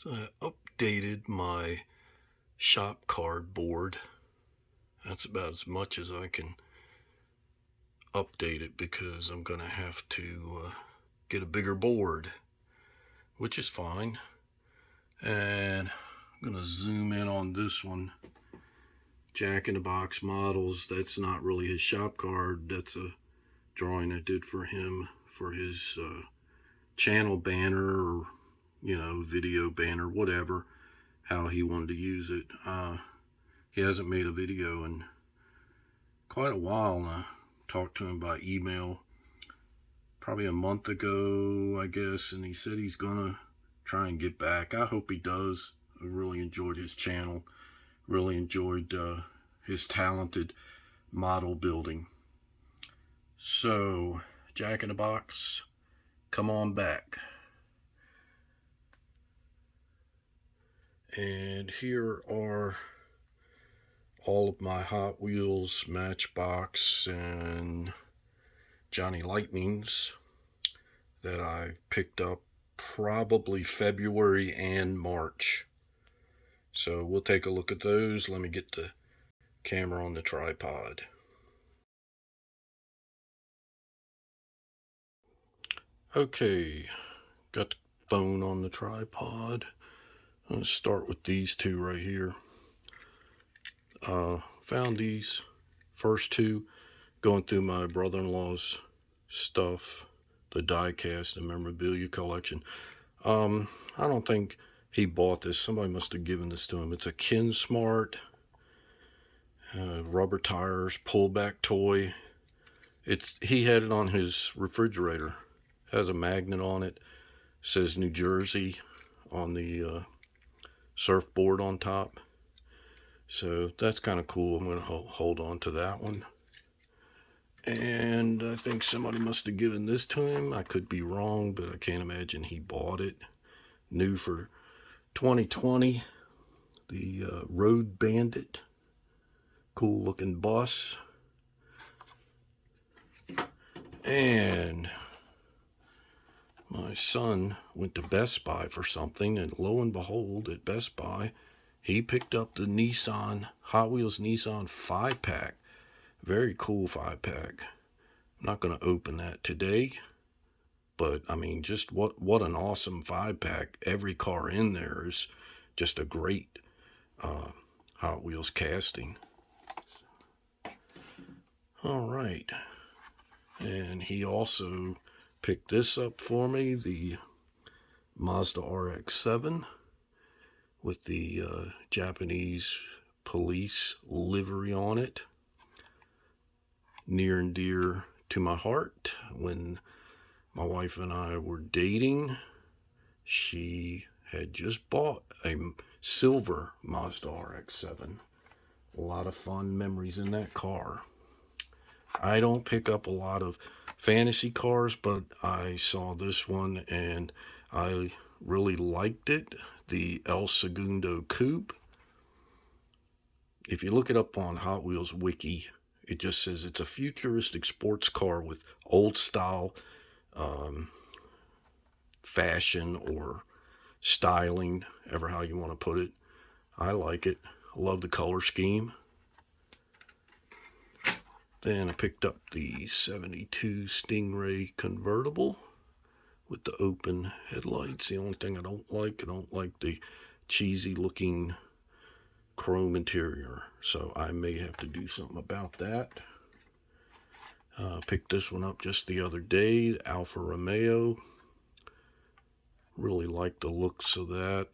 So I updated my shop cardboard. That's about as much as I can update it because I'm going to have to get a bigger board, which is fine. And I'm going to zoom in on this one. Jack in the Box Models. That's not really his shop card. That's a drawing I did for him for his channel banner or, video banner, whatever, how he wanted to use it. He hasn't made a video in quite a while, and I talked to him by email probably a month ago, I guess, and he said he's gonna try and get back. I hope he does. I really enjoyed his channel, really enjoyed his talented model building. So, Jack in the Box, come on back. And here are all of my Hot Wheels, Matchbox, and Johnny Lightnings that I picked up probably February and March. So we'll take a look at those. Let me get the camera on the tripod. Okay, got the phone on the tripod. I'm going to start with these two right here. Found these first two going through my brother-in-law's stuff, the diecast and memorabilia collection. I don't think he bought this. Somebody must have given this to him. It's a KinSmart rubber tires pullback toy. He had it on his refrigerator. Has a magnet on it. Says New Jersey on the surfboard on top. So that's kind of cool. I'm going to hold on to that one. And I think somebody must have given this to him. I could be wrong, but I can't imagine he bought it. New for 2020. The Road Bandit. Cool looking bus. And my son went to Best Buy for something, and lo and behold, at Best Buy, he picked up the Hot Wheels Nissan 5-pack. Very cool 5-pack. I'm not going to open that today, but I mean, just what an awesome 5-pack. Every car in there is just a great Hot Wheels casting. All right. And he also picked this up for me, the Mazda RX-7 with the Japanese police livery on it. Near and dear to my heart. When my wife and I were dating, she had just bought a silver Mazda RX-7. A lot of fun memories in that car. I don't pick up a lot of fantasy cars, but I saw this one and I really liked it. The El Segundo Coupe. If you look it up on Hot Wheels Wiki, it just says it's a futuristic sports car with old style fashion or styling, ever how you want to put it. I like it. I love the color scheme. Then I picked up the 72 Stingray convertible with the open headlights. The only thing I don't like the cheesy looking chrome interior. So I may have to do something about that. Picked this one up just the other day, the Alfa Romeo. Really like the looks of that.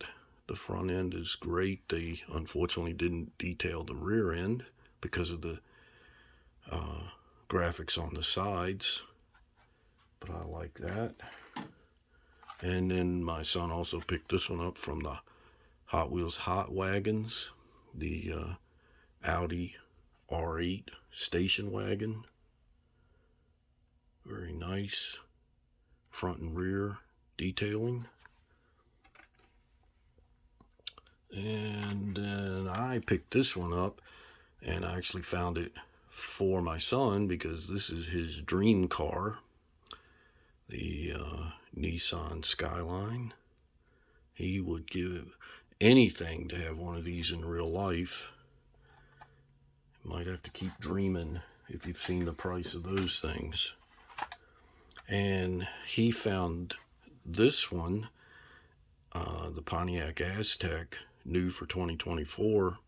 The front end is great. They unfortunately didn't detail the rear end because of the graphics on the sides, but I like that. And then my son also picked this one up from the Hot Wheels Hot Wagons, the Audi R8 station wagon. Very nice front and rear detailing. And then I picked this one up, and I actually found it for my son because this is his dream car, the Nissan Skyline. He would give anything to have one of these in real life. Might have to keep dreaming if you've seen the price of those things. And he found this one, the Pontiac Aztec, new for 2024,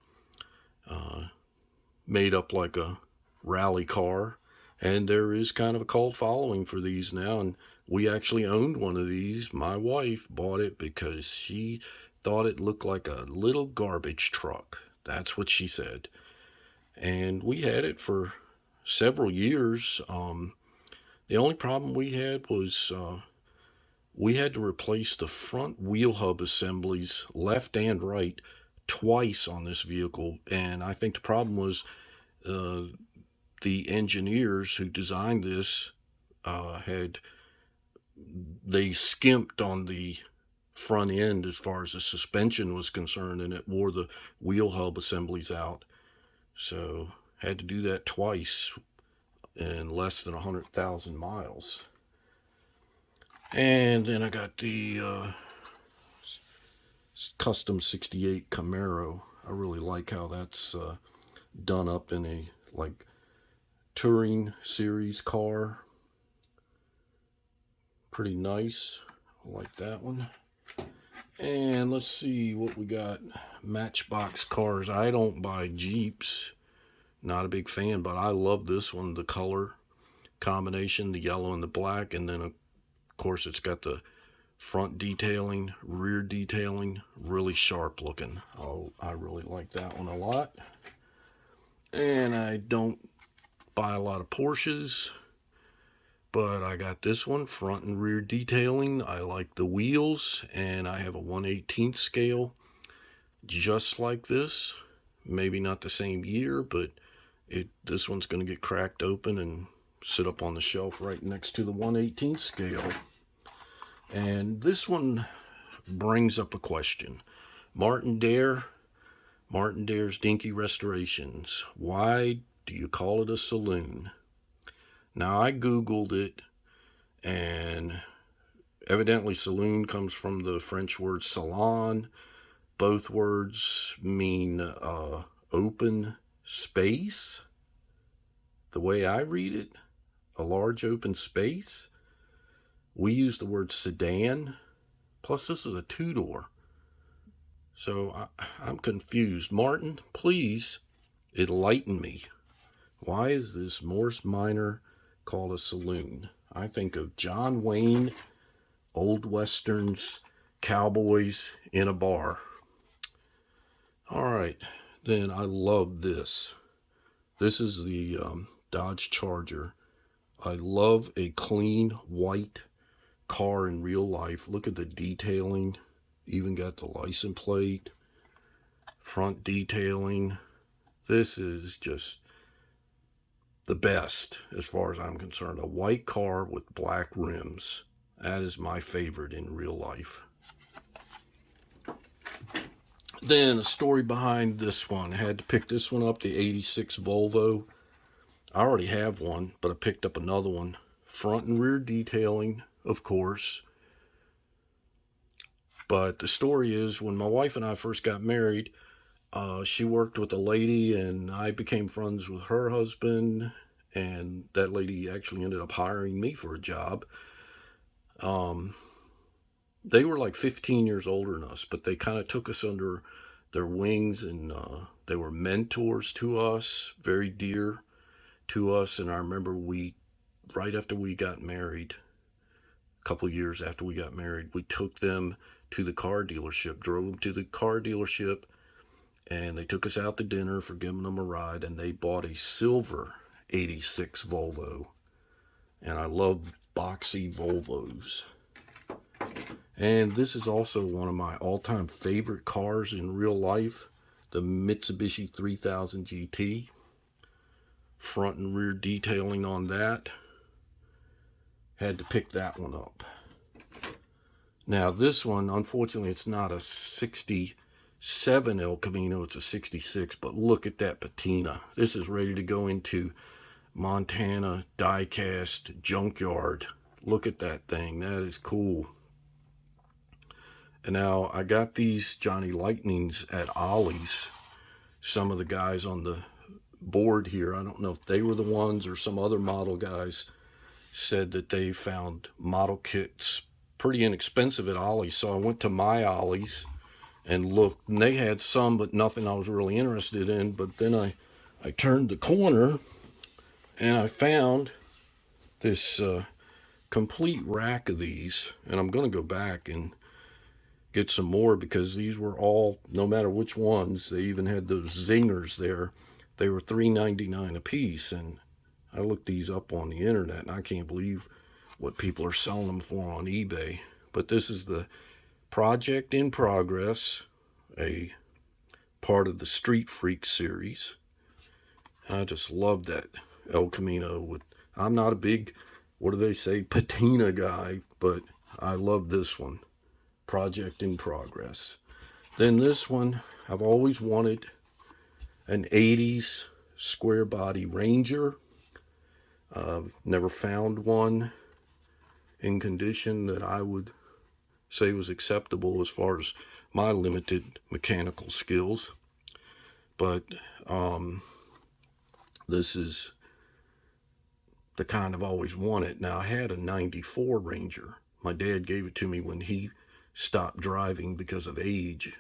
made up like a rally car. And there is kind of a cult following for these now. And we actually owned one of these. My wife bought it because she thought it looked like a little garbage truck. That's what she said. And we had it for several years. The only problem we had was we had to replace the front wheel hub assemblies, left and right, twice on this vehicle. And I think the problem was the engineers who designed this they skimped on the front end as far as the suspension was concerned, and it wore the wheel hub assemblies out. So had to do that twice in less than 100,000 miles. And then I got the custom 68 Camaro. I really like how that's done up in a like touring series car. Pretty nice. I like that one. And let's see what we got. Matchbox cars. I don't buy Jeeps. Not a big fan, but I love this one. The color combination, the yellow and the black. And then, of course, it's got the front detailing, rear detailing. Really sharp looking. Oh, I really like that one a lot. And I don't buy a lot of Porsches, but I got this one, front and rear detailing. I like the wheels, and I have a 1/18 scale just like this. Maybe not the same year, but this one's going to get cracked open and sit up on the shelf right next to the 1/18 scale. And this one brings up a question. Martin Dare's Dinky Restorations. Why do you call it a saloon? Now, I Googled it, and evidently saloon comes from the French word salon. Both words mean open space. The way I read it, a large open space. We use the word sedan, plus this is a two-door. So I'm confused. Martin, please enlighten me. Why is this Morse Minor called a saloon? I think of John Wayne, old westerns, cowboys in a bar. All right, then I love this. This is the Dodge Charger. I love a clean white car in real life. Look at the detailing. Even got the license plate, front detailing. This is just the best as far as I'm concerned. A white car with black rims. That is my favorite in real life. Then a story behind this one. I had to pick this one up, the 86 Volvo. I already have one, but I picked up another one. Front and rear detailing, of course. But the story is, when my wife and I first got married, she worked with a lady, and I became friends with her husband, and that lady actually ended up hiring me for a job. They were like 15 years older than us, but they kind of took us under their wings, and they were mentors to us, very dear to us. And I remember right after we got married, a couple years after we got married, we took them to the car dealership, drove them to the car dealership, and they took us out to dinner for giving them a ride, and they bought a silver 86 Volvo. And I love boxy Volvos. And this is also one of my all-time favorite cars in real life, the Mitsubishi 3000 GT. Front and rear detailing on that. Had to pick that one up. Now this one, unfortunately, it's not a 67 El Camino, it's a 66, but look at that patina. This is ready to go into Montana diecast junkyard. Look at that thing, that is cool. And now I got these Johnny Lightnings at Ollie's. Some of the guys on the board here, I don't know if they were the ones or some other model guys, said that they found model kits pretty inexpensive at Ollie's. So I went to my Ollie's and looked, and they had some, but nothing I was really interested in. But then I turned the corner and I found this complete rack of these, and I'm going to go back and get some more, because these were all, no matter which ones, they even had those zingers there. They were $3.99 a piece, and I looked these up on the internet, and I can't believe what people are selling them for on eBay. But this is the Project in Progress, a part of the Street Freak series. I just love that El Camino. I'm not a big, what do they say, patina guy, but I love this one, Project in Progress. Then this one, I've always wanted an 80s square body Ranger. Never found one in condition that I would say was acceptable as far as my limited mechanical skills. But this is the kind I've always wanted. Now, I had a 94 Ranger. My dad gave it to me when he stopped driving because of age,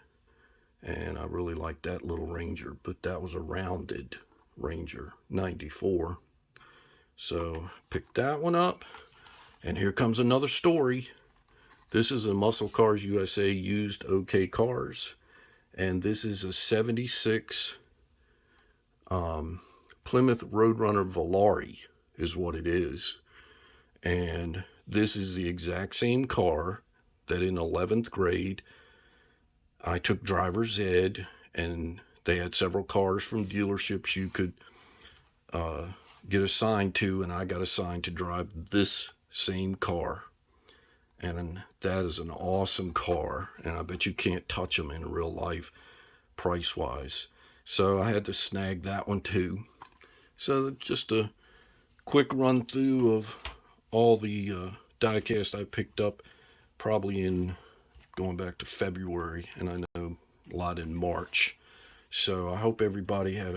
and I really liked that little Ranger, but that was a rounded Ranger 94. So picked that one up, and here comes another story. This is a Muscle Cars USA used OK Cars, and this is a 76 Plymouth Roadrunner Volare is what it is. And this is the exact same car that in 11th grade I took driver's ed, and they had several cars from dealerships you could get assigned to, and I got assigned to drive this same car. And that is an awesome car, and I bet you can't touch them in real life price wise. So I had to snag that one too. So just a quick run through of all the diecast I picked up, probably in going back to February, and I know a lot in March. So I hope everybody had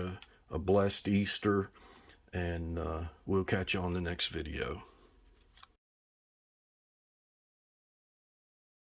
a blessed Easter, and we'll catch you on the next video.